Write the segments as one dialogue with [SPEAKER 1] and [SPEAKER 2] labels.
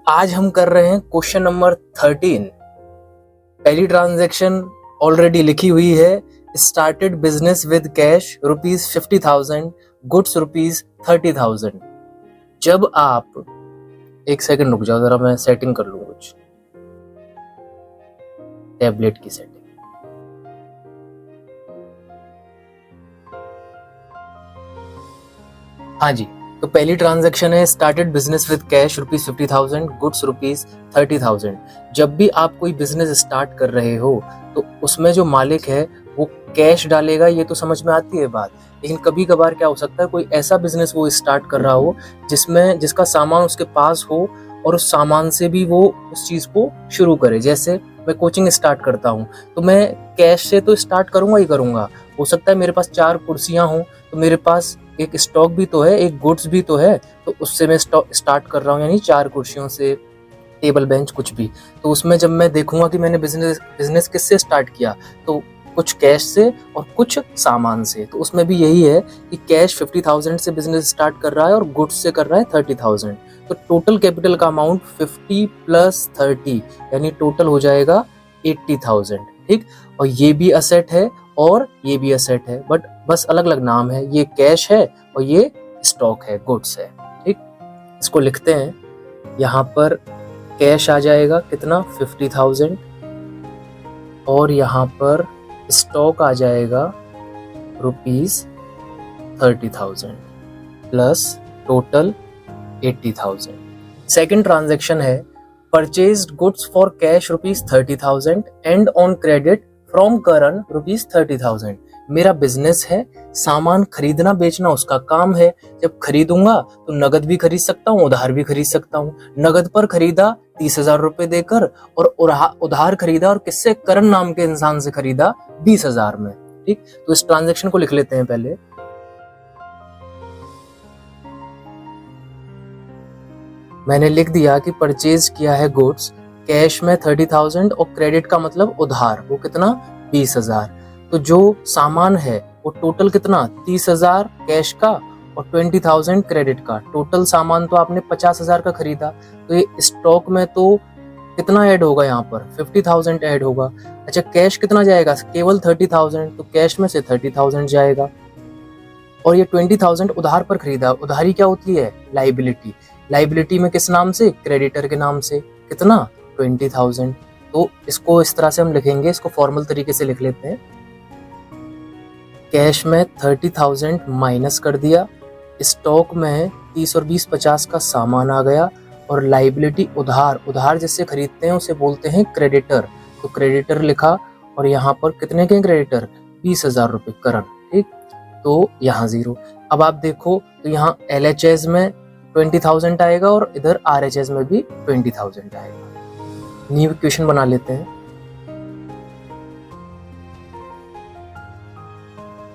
[SPEAKER 1] आज हम कर रहे हैं क्वेश्चन नंबर 13। पहली ट्रांजैक्शन ऑलरेडी लिखी हुई है, started business with cash ₹50,000, goods ₹30,000। जब आप एक सेकंड रुक जाओ, जरा मैं सेटिंग कर लूं कुछ, टैबलेट की सेटिंग। हाँ जी, तो पहली ट्रांजैक्शन है started business with cash ₹50,000, goods ₹30,000। जब भी आप कोई बिजनेस स्टार्ट कर रहे हो तो उसमें जो मालिक है वो कैश डालेगा, ये तो समझ में आती है बात। लेकिन कभी कभार क्या हो सकता है, कोई ऐसा बिजनेस वो स्टार्ट कर रहा हो जिसका सामान उसके पास हो और उस सामान से भी वो उस चीज को शुरू करे। जैसे मैं कोचिंग स्टार्ट करता हूँ तो मैं कैश से तो स्टार्ट करूंगा ही करूंगा। हो सकता है मेरे पास 4 कुर्सियां हों तो मेरे पास एक स्टॉक भी तो है, एक गुड्स भी तो है, तो उससे मैं स्टार्ट कर रहा हूँ, यानी 4 कुर्सियों से, टेबल बेंच कुछ भी। तो उसमें जब मैं देखूंगा कि मैंने बिजनेस किससे स्टार्ट किया, तो कुछ कैश से और कुछ सामान से। तो उसमें भी यही है कि कैश 50,000 से बिजनेस स्टार्ट कर रहा है और गुड्स से कर रहा है 30,000। तो टोटल कैपिटल का अमाउंट 50 + 30 यानी टोटल हो जाएगा 80,000। ठीक, और ये भी असेट है और ये भी असेट है, बट बस अलग अलग नाम है। ये कैश है और ये स्टॉक है, गुड्स है। ठीक, इसको लिखते हैं। यहाँ पर कैश आ जाएगा कितना, 50,000, और यहाँ पर स्टॉक आ जाएगा ₹30,000 प्लस टोटल 80,000। सेकेंड ट्रांजेक्शन है purchased goods for cash ₹30,000 and on credit from Karan ₹30,000। मेरा बिजनेस है, सामान खरीदना बेचना उसका काम है। जब खरीदूंगा तो नगद भी खरीद सकता हूँ, उधार भी खरीद सकता हूँ। नगद पर खरीदा 30,000 रुपए देकर, और उधार खरीदा और किससे, करण नाम के इंसान से खरीदा 20,000 में। ठीक, तो इस ट्रांजेक्शन को लिख लेते हैं पहले। मैंने लिख दिया कि परचेज किया है गुड्स, कैश में 30,000 और क्रेडिट का मतलब उधार, वो कितना, 20,000। तो जो सामान है वो टोटल कितना, 30,000 कैश का और 20,000 क्रेडिट का। टोटल सामान तो आपने 50,000 का खरीदा, तो ये स्टॉक में तो कितना ऐड होगा, यहाँ पर 50,000 ऐड होगा। अच्छा, कैश कितना जाएगा, केवल 30,000, तो कैश में से 30,000 जाएगा। और ये 20,000 उधार पर खरीदा। उधारी क्या होती है, लाइबिलिटी। लाइबिलिटी में किस नाम से, क्रेडिटर के नाम से। कितना, 20,000। तो इसको इस तरह से हम लिखेंगे, इसको फॉर्मल तरीके से लिख लेते हैं। कैश में 30,000 माइनस कर दिया, स्टॉक में 30 और 20 50 का सामान आ गया, और लाइबिलिटी उधार जिससे खरीदते हैं उसे बोलते हैं क्रेडिटर। तो क्रेडिटर लिखा, और यहाँ पर कितने के क्रेडिटर, 20,000 रुपए करण। ठीक, तो यहाँ 0। अब आप देखो तो यहाँ LHS में 20,000 आएगा और इधर RHS में भी 20,000 आएगा। न्यू इक्वेशन बना लेते हैं।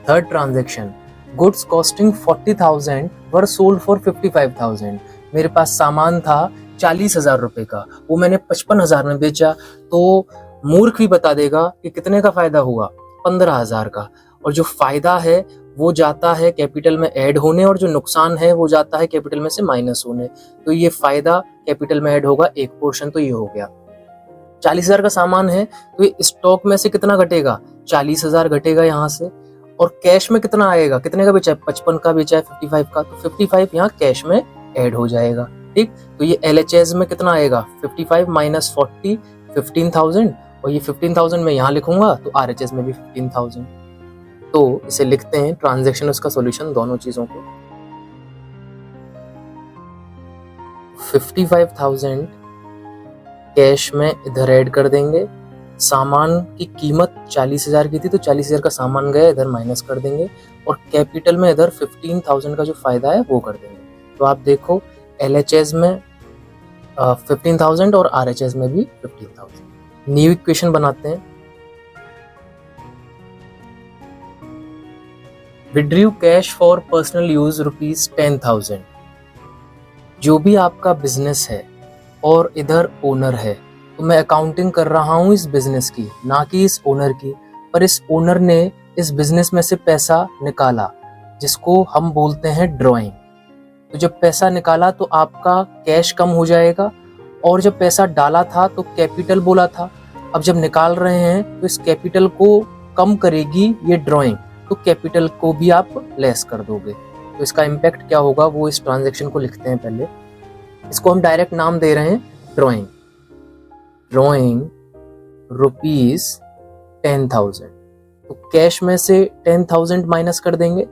[SPEAKER 1] Third transaction, goods costing 40,000 were sold for 55,000। मेरे पास सामान था 40,000 रुपए का, वो मैंने 55,000 में बेचा। तो मूर्ख भी बता देगा कि कितने का फायदा हुआ, 15,000 का। और जो फायदा है वो जाता है कैपिटल में ऐड होने, और जो नुकसान है वो जाता है कैपिटल में से माइनस होने। तो ये फायदा कैपिटल में ऐड होगा, एक पोर्शन तो ये हो गया। 40,000 का सामान है तो ये स्टॉक में से कितना घटेगा, 40,000 घटेगा यहाँ से। और कैश में कितना आएगा, कितने का बेचा है, 55 का बेचा है, 55 का, तो 55 यहाँ कैश में ऐड हो जाएगा। ठीक, तो ये LHS में कितना आएगा, 55 - 40 15,000, और ये 15,000 में यहाँ लिखूंगा तो RHS में भी 15,000। तो इसे लिखते हैं ट्रांजैक्शन, उसका सॉल्यूशन दोनों चीजों को। 55,000 कैश में इधर ऐड कर देंगे। सामान की कीमत 40,000 की थी तो 40,000 का सामान गया, इधर माइनस कर देंगे, और कैपिटल में इधर 15,000 का जो फायदा है वो कर देंगे। तो आप देखो LHS में 15,000 और RHS में भी 15,000। न्यू इक्वेशन बनाते हैं। Withdrew cash for personal use ₹10,000। जो भी आपका बिजनेस है और इधर ओनर है, तो मैं अकाउंटिंग कर रहा हूँ इस बिजनेस की, ना कि इस ओनर की। पर इस ओनर ने इस बिजनेस में से पैसा निकाला, जिसको हम बोलते हैं ड्रॉइंग। तो जब पैसा निकाला तो आपका कैश कम हो जाएगा और जब पैसा डाला था तो कैपिटल बोला था, अब जब निकाल रहे हैं तो इस कैपिटल को कम करेगी ये ड्राइंग, तो कैपिटल को भी आप लेस कर दोगे। तो इसका इम्पैक्ट क्या होगा वो इस ट्रांजैक्शन को लिखते हैं पहले। इसको हम डायरेक्ट नाम दे रहे हैं ड्राइंग। Drawing rupees 10,000। तो कैश में से 10,000 माइनस कर देंगे,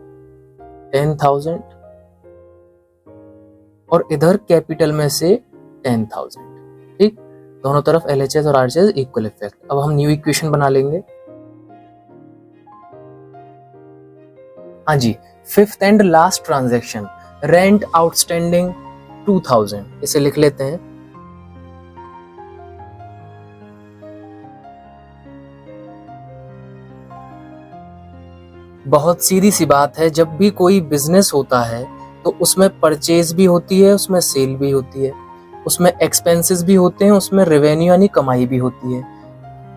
[SPEAKER 1] 10,000, और इधर कैपिटल में से 10,000। ठीक, दोनों तरफ LHS और RHS इक्वल इफेक्ट। अब हम न्यू इक्वेशन बना लेंगे। हाँ जी, fifth and last transaction, rent outstanding 2,000, इसे लिख लेते हैं। बहुत सीधी सी बात है, जब भी कोई बिजनेस होता है तो उसमें परचेज भी होती है, उसमें सेल भी होती है, उसमें एक्सपेंसेस भी होते हैं, उसमें रेवेन्यू यानी कमाई भी होती है।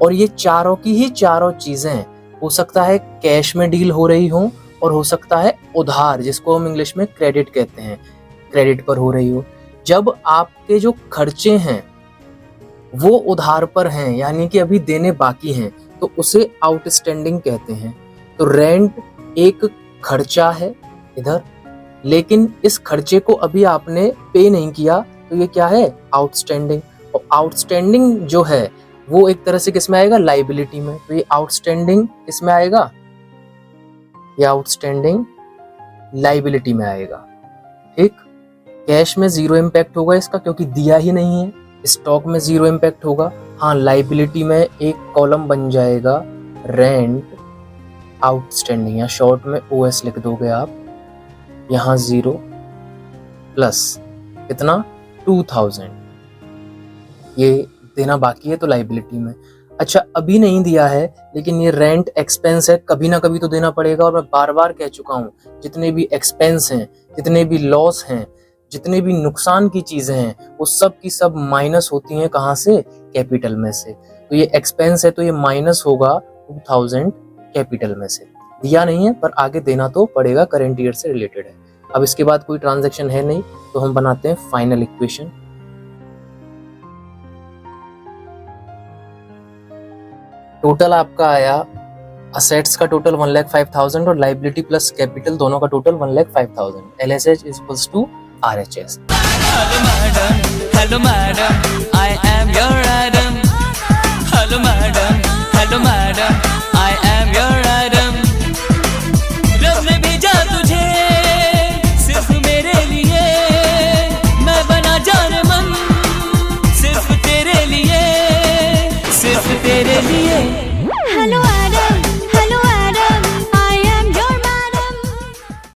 [SPEAKER 1] और ये चारों की ही चारों चीजें हो सकता है कैश में डील हो रही हो, और हो सकता है उधार, जिसको हम इंग्लिश में क्रेडिट कहते हैं, क्रेडिट पर हो रही हो। जब आपके जो खर्चे हैं वो उधार पर हैं, यानी कि अभी देने बाकी हैं, तो उसे आउटस्टैंडिंग कहते हैं। तो रेंट एक खर्चा है इधर, लेकिन इस खर्चे को अभी आपने पे नहीं किया, तो ये क्या है, आउटस्टैंडिंग। और आउटस्टैंडिंग जो है वो एक तरह से किसमें आएगा, लाइबिलिटी में। तो ये आउटस्टैंडिंग किसमें आएगा, ये आउटस्टैंडिंग लाइबिलिटी में आएगा। ठीक, कैश में जीरो इम्पैक्ट होगा इसका, क्योंकि दिया ही नहीं है। स्टॉक में जीरो इम्पैक्ट होगा। हाँ, लाइबिलिटी में एक कॉलम बन जाएगा रेंट आउटस्टैंडिंग, या शॉर्ट में OS लिख दोगे आप। यहाँ 0 प्लस कितना, 2,000, ये देना बाकी है तो लाइबिलिटी में। अच्छा, अभी नहीं दिया है, लेकिन ये रेंट एक्सपेंस है, कभी ना कभी तो देना पड़ेगा। और मैं बार बार कह चुका हूँ, जितने भी एक्सपेंस हैं, जितने भी लॉस हैं, जितने भी नुकसान की चीजें हैं, वो सब की सब माइनस होती हैं कहाँ से, कैपिटल में से। तो ये एक्सपेंस है तो ये माइनस होगा 2,000 कैपिटल में से। दिया नहीं है पर आगे देना तो पड़ेगा, करेंट ईयर से रिलेटेड है। अब इसके बाद कोई ट्रांजैक्शन है नहीं, तो हम बनाते हैं फाइनल इक्वेशन। टोटल आपका आया, असेट्स का टोटल 1,05,000 और लाइबिलिटी प्लस कैपिटल दोनों का total 1,05,000। LHS equals to RHS।
[SPEAKER 2] Hello madam, I am your Adam. Hello madam, I am your Adam. रब ने भेजा तुझे सिर्फ मेरे लिए, मैं बना जाने मन सिर्फ तेरे लिए, सिर्फ तेरे लिए। Hello